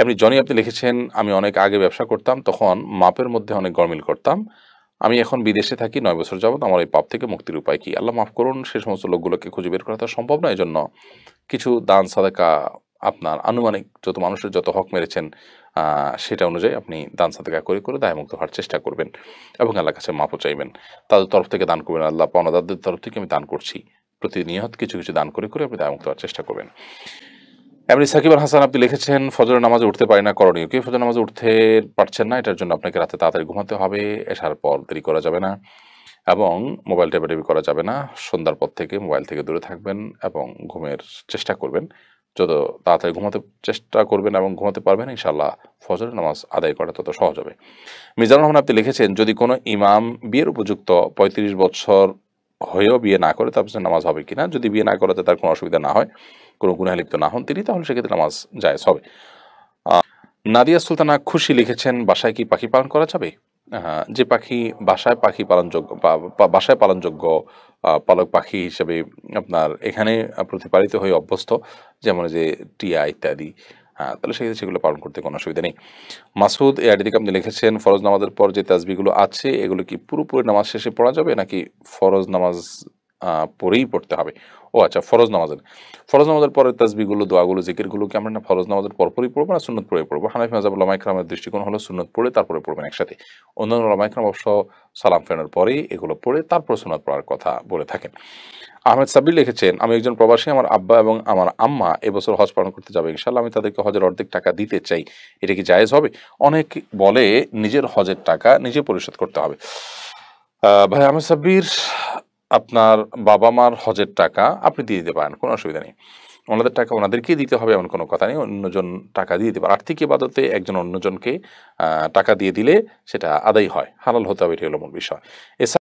এমনি জনি আপনি লিখেছেন, আমি অনেক আগে ব্যবসা করতাম, তখন মাপের মধ্যে অনেক গরমিল করতাম। আমি এখন বিদেশে থাকি ৯ বছর যাবৎ। আমার এই পাপ থেকে মুক্তির উপায় কি? আল্লাহ মাফ করুন, সে সমস্ত লোকগুলোকে খুঁজে বের করা তো সম্ভব নয়। এজন্য কিছু দান সাদাকা আপনার আনুমানিক যত মানুষের যত হক মেরেছেন সেটা অনুযায়ী আপনি দান সাদাকা করে দায়মুক্ত হওয়ার চেষ্টা করবেন এবং আল্লাহর কাছে মাফও চাইবেন। তাদের তরফ থেকে দান করবেন, আল্লাহ পাওনাদারদের তরফ থেকে আমি দান করছি। প্রতিনিয়ত কিছু দান করে আপনি দায়মুক্ত হওয়ার চেষ্টা করবেন। এমনি সাকিব আল হাসান আপনি লিখেছেন, ফজরের নামাজে উঠতে পারি না, করণীয় কি? ফজরের নামাজে উঠতে পারছেন না, এটার জন্য আপনাকে রাতে তাড়াতাড়ি ঘুমাতে হবে, এশার পর দেরি করা যাবে না এবং মোবাইল টেপাটেপি করা যাবে না। সন্ধ্যার পর থেকে মোবাইল থেকে দূরে থাকবেন এবং ঘুমের চেষ্টা করবেন। যত তাড়াতাড়ি ঘুমাতে চেষ্টা করবেন এবং ঘুমাতে পারবেন, ইনশাআল্লাহ ফজরের নামাজ আদায় করা তত সহজ হবে। মিজানুর রহমান আপনি লিখেছেন, যদি কোনো ইমাম বিয়ের উপযুক্ত ৩৫ বছর হয়েও বিয়ে না করে তার পিছনে নামাজ হবে কিনা? যদি বিয়ে না করাতে তার কোনো অসুবিধা না হয়, কোনো গুনাহে লিপ্ত না হন তিনি, তাহলে সেক্ষেত্রে নামাজ জায়েজ হবে। নাদিয়া সুলতানা খুশি লিখেছেন, বাসায় কি পাখি পালন করা যাবে? যে পাখি বাসায় পাখি পালনযোগ্য বাসায় পালনযোগ্য পালক পাখি হিসেবে আপনার এখানে প্রতিপালিত হয়ে অভ্যস্ত, যেমন যে টিয়া ইত্যাদি, তাহলে সেক্ষেত্রে সেগুলো পালন করতে কোনো অসুবিধা নেই। মাসুদ এআইডি থেকে আপনি লিখেছেন, ফরজ নামাজের পর যে তাসবিহগুলো আছে এগুলো কি পুরোপুরি নামাজ শেষে পড়া যাবে নাকি ফরজ নামাজ পড়েই পড়তে হবে? ও আচ্ছা, ফরজ নামাজের পরের তাসবিহগুলো, দোয়াগুলো, জিকিরগুলো কি আমরা না ফরজ নামাজের পরপরই পড়বো না সুন্নত পড়ে পড়বো? হানাফি মাযহাব উলামা ইকরামের দৃষ্টিকোণ হলো সুন্নত পড়ে তারপরে পড়বেন একসাথে। অন্যান্য উলামা ইকরাম অবশ্য সালাম ফেরানোর পরেই এগুলো পড়ে তারপর সুন্নত পড়ার কথা বলে থাকেন। আহমেদ সাব্বির লিখেছেন, আমি একজন প্রবাসী, আমার আব্বা এবং আমার আম্মা এবছর হজ পালন করতে যাবে। ইনশাআল্লাহ আমি তাদেরকে হজের অর্ধেক টাকা দিতে চাই। এটা কি জায়েজ হবে? অনেক বলে নিজের হজের টাকা নিজে পরিশোধ করতে হবে। ভাই আহমেদ সাব্বির, আপনার বাবা-মার হজের টাকা আপনি দিয়ে দিতে পারেন, কোনো অসুবিধা নেই। ওনাদের টাকা ওনাদেরকেই দিতে হবে এমন কোনো কথা নেই। অন্যজন টাকা দিয়ে দিতে পারে। আর্থিক ইবাদতে একজন অন্যজনকে টাকা দিয়ে দিলে সেটা আদায় হয়। হালাল হতে হবে, এটাই হলো মূল বিষয়।